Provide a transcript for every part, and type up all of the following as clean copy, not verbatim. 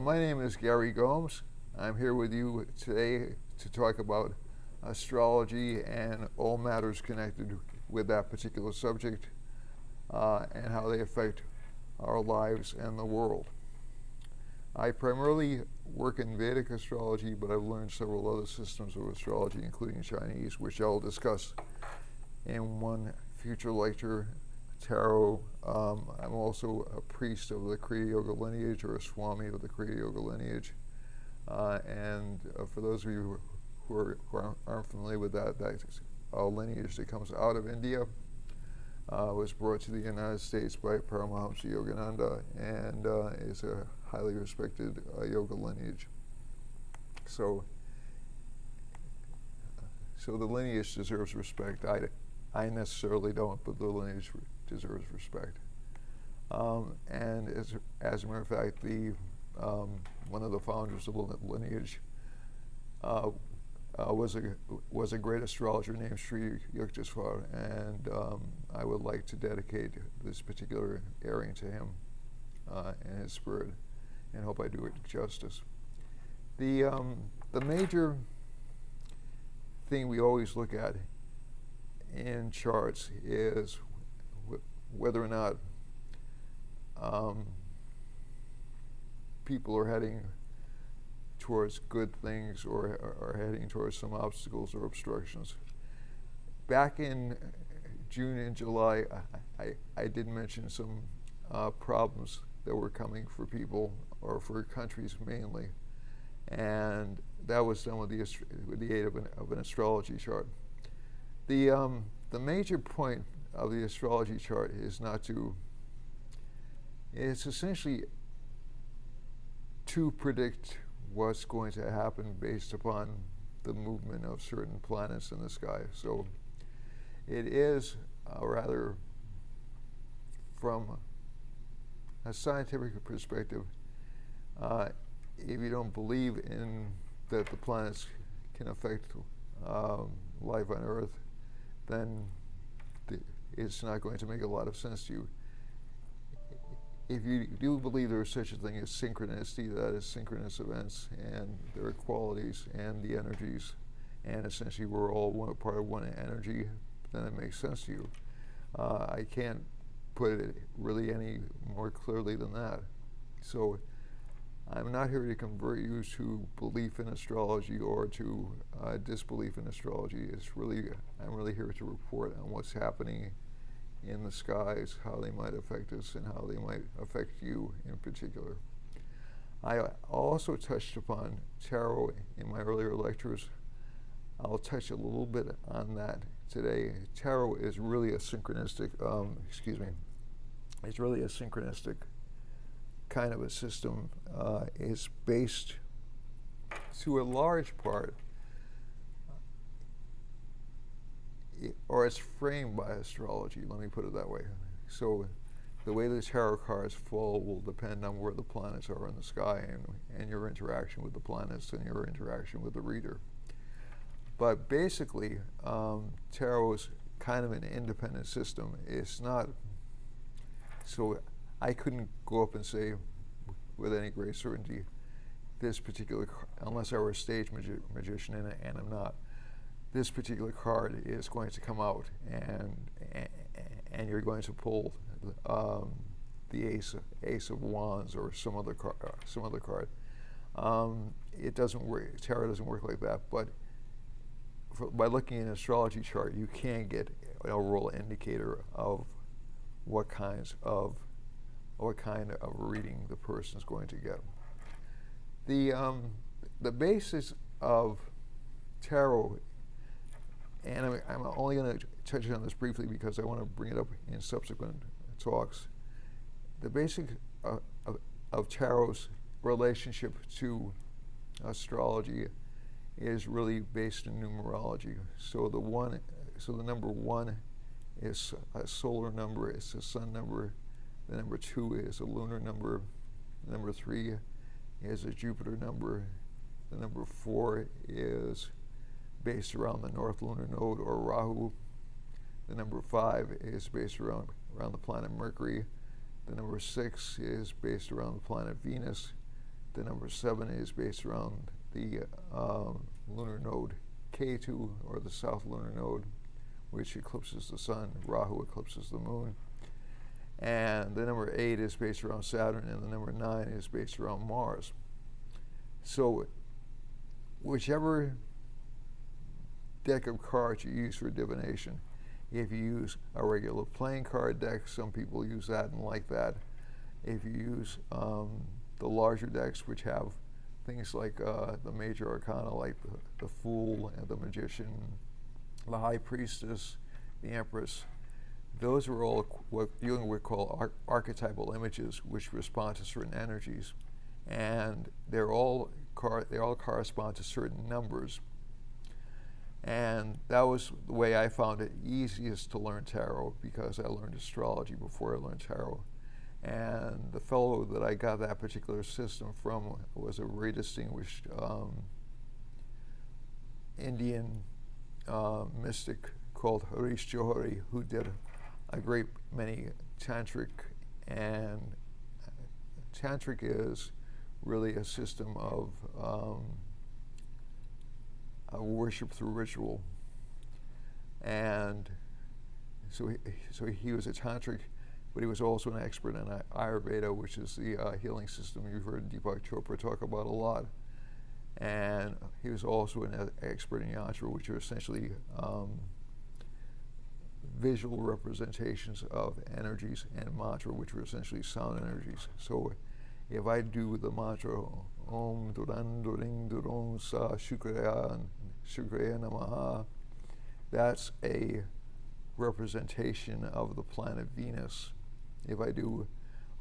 My name is Gary Gomes. I'm here with you today to talk about astrology and all matters connected with that particular subject and how they affect our lives and the world. I primarily work in Vedic astrology, but I've learned several other systems of astrology, including Chinese, which I'll discuss in one future lecture. Tarot. I'm also a priest of the Kriya Yoga lineage, or a Swami of the Kriya Yoga lineage. And for those of you who aren't familiar with that lineage that comes out of India, was brought to the United States by Paramahamsa Yogananda, and is a highly respected yoga lineage. So the lineage deserves respect. I necessarily don't, but the lineage deserves respect. And as a matter of fact, one of the founders of the lineage was a great astrologer named Sri Yukteswar, and I would like to dedicate this particular airing to him and his spirit, and hope I do it justice. The major thing we always look at in charts is whether or not people are heading towards good things or are heading towards some obstacles or obstructions. Back in June and July, I did mention some problems that were coming for people, or for countries mainly, and that was done with the aid of an astrology chart. The major point of the astrology chart is it's essentially to predict what's going to happen based upon the movement of certain planets in the sky. So it is rather, from a scientific perspective, if you don't believe in that the planets can affect life on Earth, then it's not going to make a lot of sense to you. If you do believe there is such a thing as synchronicity, that is synchronous events and their qualities and the energies, and essentially we're all part of one energy, then it makes sense to you. I can't put it really any more clearly than that. So I'm not here to convert you to belief in astrology or to disbelief in astrology. I'm really here to report on what's happening in the skies, how they might affect us, and how they might affect you in particular. I also touched upon tarot in my earlier lectures. I'll touch a little bit on that today. Tarot is really a synchronistic, it's really a synchronistic kind of a system. It's based to a large part, or it's framed by astrology, let me put it that way. So the way the tarot cards fall will depend on where the planets are in the sky, and your interaction with the planets and your interaction with the reader. But basically, tarot is kind of an independent system. It's not, so I couldn't go up and say with any great certainty this particular, unless I were a stage magician, and I'm not, this particular card is going to come out, and you're going to pull the ace of wands or some other card. It doesn't work. Tarot doesn't work like that. But by looking at an astrology chart, you can get an overall indicator of what kind of reading the person is going to get. The basis of tarot, and I'm only going to touch on this briefly because I want to bring it up in subsequent talks. The basic of tarot's relationship to astrology is really based in numerology. So the number 1 is a solar number, it's a sun number. The number 2 is a lunar number. The number 3 is a Jupiter number. The number 4 is based around the North Lunar Node, or Rahu. The number 5 is based around the planet Mercury. The number 6 is based around the planet Venus. the number 7 is based around the lunar node Ketu, or the south lunar node, which eclipses the sun. Rahu eclipses the moon. And the number 8 is based around Saturn, and the number 9 is based around Mars. So whichever deck of cards you use for divination, if you use a regular playing card deck, some people use that and like that. If you use the larger decks, which have things like the major arcana, like the Fool and the Magician, the High Priestess, the Empress, those are all what Jung would call archetypal images, which respond to certain energies, and they all correspond to certain numbers. And that was the way I found it easiest to learn tarot, because I learned astrology before I learned tarot. And the fellow that I got that particular system from was a very distinguished Indian mystic called Harish Johari, who did a great many tantric, and tantric is really a system of worship through ritual. And so he was a tantric, but he was also an expert in Ayurveda, which is the healing system you've heard Deepak Chopra talk about a lot. And he was also an expert in yantra, which are essentially visual representations of energies, and mantra, which are essentially sound energies. So if I do the mantra Om Duran During Durong Sa Shukraya Namaha, that's a representation of the planet Venus. If I do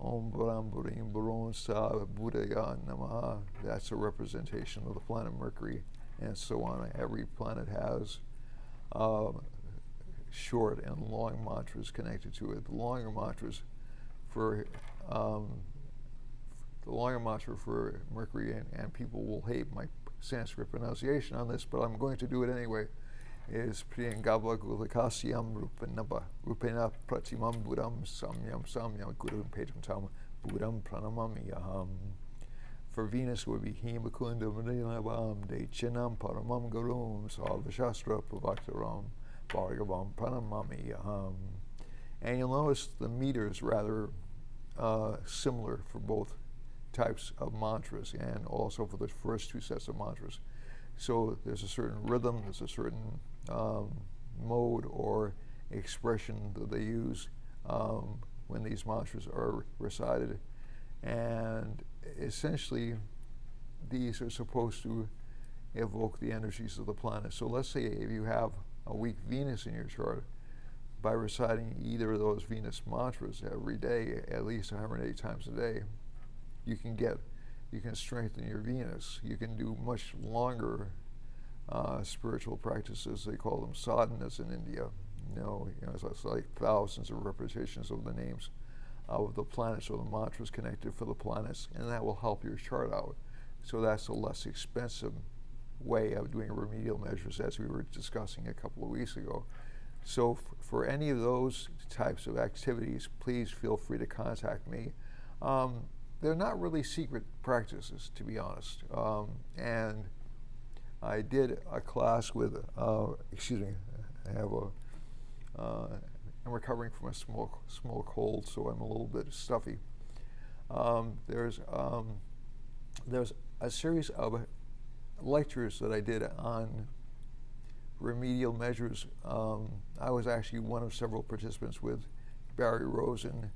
Om Baram Burim Buron Sa Buddhaya Namaha, that's a representation of the planet Mercury, and so on. Every planet has short and long mantras connected to it. The longer mantra for Mercury, and people will hate my Sanskrit pronunciation on this, but I'm going to do it anyway, is Priyangava Gulakasyam Rupena Pratimam Buddham Samyam Gurum Pedam Tam Buddham Pranamamiyaham. For Venus would be Himakunda Mrilavam De Chinam Paramam Gurum Salvashastra Pravaktaram Bhargavam Pranamamiyaham. And you'll notice the meter is rather similar for both types of mantras, and also for the first two sets of mantras. So there's a certain rhythm, there's a certain mode or expression that they use when these mantras are recited. And essentially, these are supposed to evoke the energies of the planet. So let's say if you have a weak Venus in your chart, by reciting either of those Venus mantras every day, at least 108 times a day, you can strengthen your Venus. You can do much longer spiritual practices. They call them sadhanas in India. It's like thousands of repetitions of the names of the planets, or the mantras connected for the planets, and that will help your chart out. So that's a less expensive way of doing remedial measures, as we were discussing a couple of weeks ago. So for any of those types of activities, please feel free to contact me. They're not really secret practices, to be honest. And I did a class with, I'm recovering from a small cold, so I'm a little bit stuffy. There's a series of lectures that I did on remedial measures. I was actually one of several participants with Barry Rosen,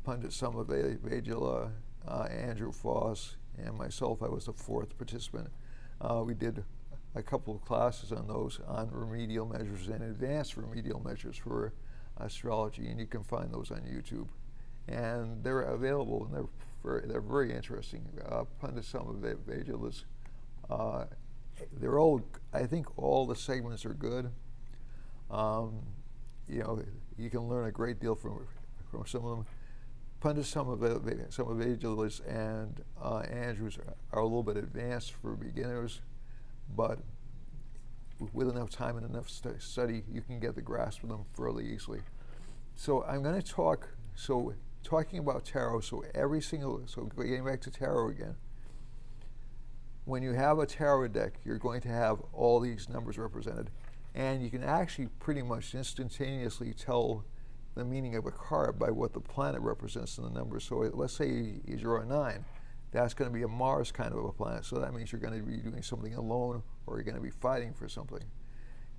Pandit Samavejala, Andrew Foss, and myself. I was the fourth participant. We did a couple of classes on those, on remedial measures and advanced remedial measures for astrology, and you can find those on YouTube. And they're available, and they're very interesting. Pandit Samavejala's, they're all, I think all the segments are good. You can learn a great deal from some of them. Pandit Samavejala's and Andrews are a little bit advanced for beginners, but with enough time and enough study, you can get the grasp of them fairly easily. So I'm going to talking about tarot, so getting back to tarot again, when you have a tarot deck, you're going to have all these numbers represented, and you can actually pretty much instantaneously tell the meaning of a card by what the planet represents in the numbers. So let's say you draw a 9. That's going to be a Mars kind of a planet, so that means you're going to be doing something alone, or you're going to be fighting for something.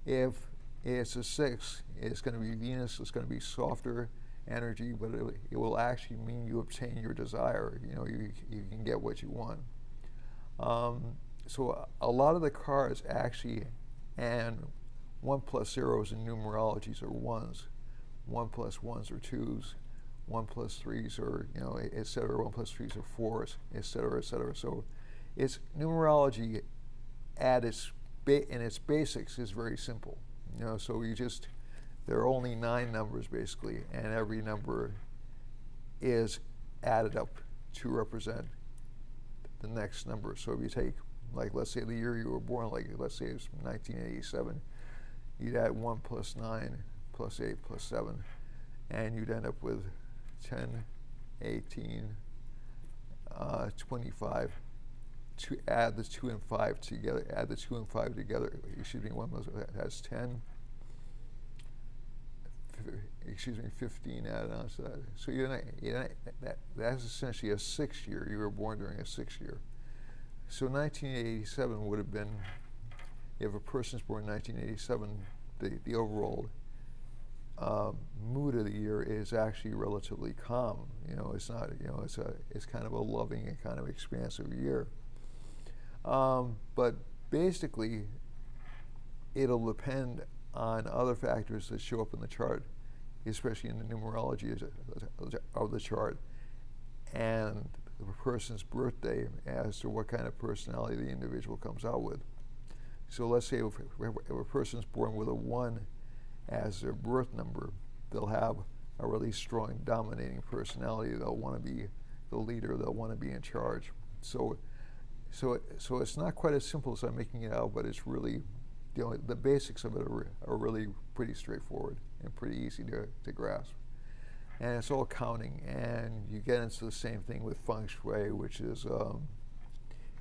If it's a 6, it's going to be Venus. It's going to be softer energy, but it will actually mean you obtain your desire. You know, you can get what you want. So a lot of the cards actually, and 1 plus zeros in numerologies are 1s, 1 plus 1s are 2s, 1 plus 3s are, you know, et cetera, 1 plus 3s are 4s, et cetera, et cetera. So it's numerology at its in its basics is very simple. You know, so there are only 9 numbers basically, and every number is added up to represent the next number. So if you take, like, let's say the year you were born, like let's say it's 1987, you'd add 1 plus 9 plus 8 plus 7, and you'd end up with 10, 18, 25. To add the 2 and 5 together, excuse me, 1 plus, has 10, 15 added on to that. So that's essentially a 6 year. You were born during a 6 year. So 1987 would have been, if a person's born in 1987, the overall mood of the year is actually relatively calm. You know, it's not, you know, it's kind of a loving and kind of expansive year. But basically, it'll depend on other factors that show up in the chart, especially in the numerology of the chart, and the person's birthday as to what kind of personality the individual comes out with. So let's say if a person's born with a 1 as their birth number, they'll have a really strong dominating personality. They'll want to be the leader. They'll want to be in charge. So it's not quite as simple as I'm making it out, but it's really, you know, the basics of it are really pretty straightforward and pretty easy to grasp. And it's all counting, and you get into the same thing with feng shui, which is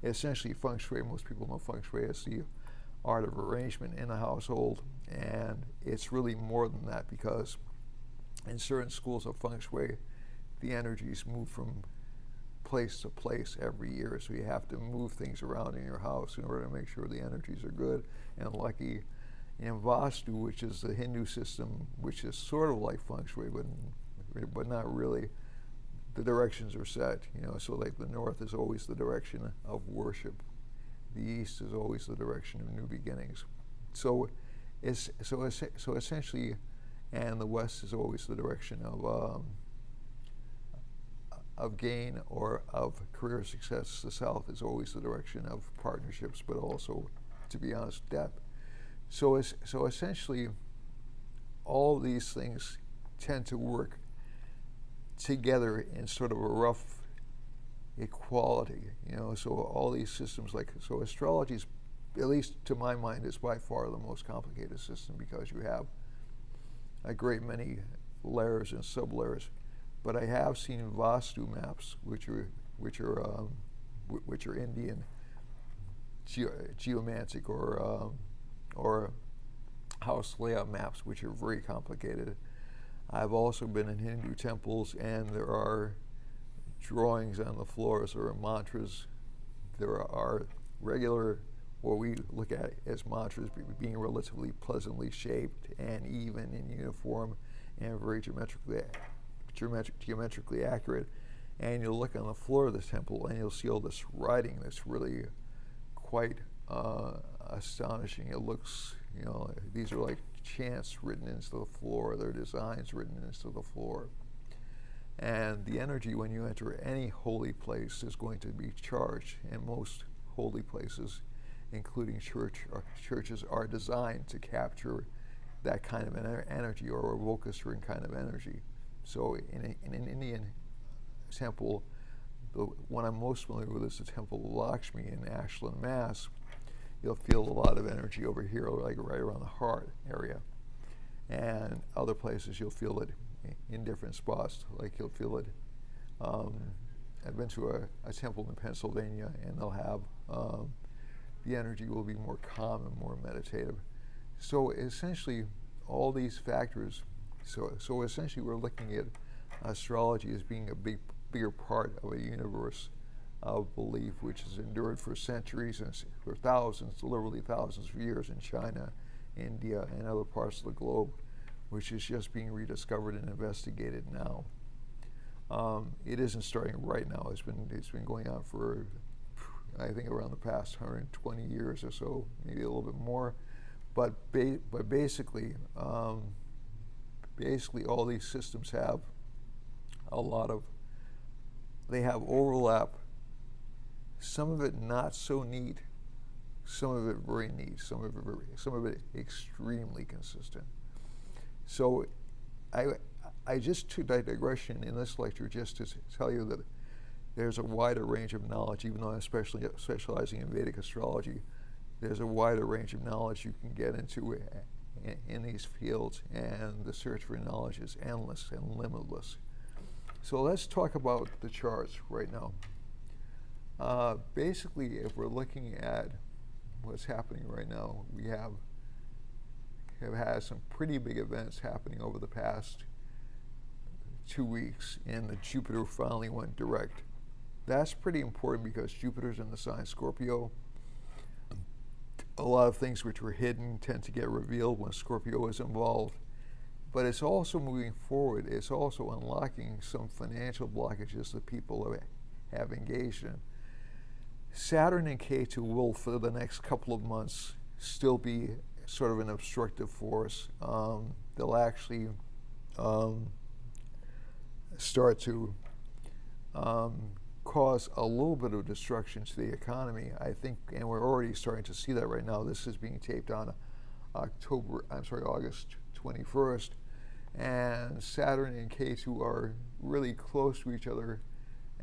essentially feng shui. Most people know feng shui as the art of arrangement in a household, and it's really more than that, because in certain schools of feng shui, the energies move from place to place every year, so you have to move things around in your house in order to make sure the energies are good and lucky. In Vastu, which is the Hindu system, which is sort of like feng shui, but not really, the directions are set. You know, so like the north is always the direction of worship, the east is always the direction of new beginnings. So essentially, and the west is always the direction of gain or of career success. The south is always the direction of partnerships, but also, to be honest, death. So essentially, all these things tend to work together in sort of a rough equality, you know. So all these systems, so astrology is, at least to my mind, is by far the most complicated system, because you have a great many layers and sub-layers. But I have seen Vastu maps, which are Indian geomantic or house layout maps, which are very complicated. I've also been in Hindu temples, and there are drawings on the floors. There are mantras. There are regular, what we look at as mantras, being relatively pleasantly shaped and even in uniform and very geometrically accurate. And you'll look on the floor of the temple, and you'll see all this writing that's really quite astonishing. It looks, you know, these are like chants written into the floor. They're designs written into the floor. And the energy when you enter any holy place is going to be charged, and most holy places, including churches, are designed to capture that kind of energy, or evoke a certain kind of energy. So in an Indian temple, the one I'm most familiar with is the Temple of Lakshmi in Ashland, Mass. You'll feel a lot of energy over here, like right around the heart area. And other places you'll feel it in different spots, like you'll feel it. I've been to a temple in Pennsylvania, and they'll have the energy will be more calm and more meditative. So essentially, all these factors, so essentially we're looking at astrology as being a bigger part of a universe of belief which has endured for centuries and for thousands, literally thousands of years in China, India, and other parts of the globe, which is just being rediscovered and investigated now. It isn't starting right now. It's been going on for, I think, around the past 120 years or so, maybe a little bit more. But basically, all these systems have they have overlap. Some of it not so neat, some of it very neat, some of it extremely consistent. So I just took that digression in this lecture just to tell you that there's a wider range of knowledge, even though I'm specializing in Vedic astrology. There's a wider range of knowledge you can get into in these fields, and the search for knowledge is endless and limitless. So let's talk about the charts right now. Basically, if we're looking at what's happening right now, we have had some pretty big events happening over the past 2 weeks, and the Jupiter finally went direct. That's pretty important because Jupiter's in the sign Scorpio. A lot of things which were hidden tend to get revealed when Scorpio is involved. But it's also moving forward. It's also unlocking some financial blockages that people have engaged in. Saturn and Ketu will, for the next couple of months, still be sort of an obstructive force. They'll actually start to cause a little bit of destruction to the economy, I think, and we're already starting to see that right now. This is being taped on August 21st, and Saturn and Ketu are really close to each other,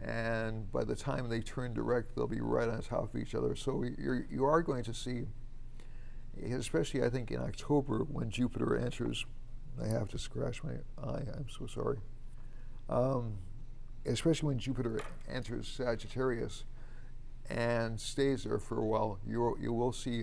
and by the time they turn direct, they'll be right on top of each other. So you are going to see, especially I think in October when Jupiter enters, I have to scratch my eye, I'm so sorry. Especially when Jupiter enters Sagittarius and stays there for a while, you will see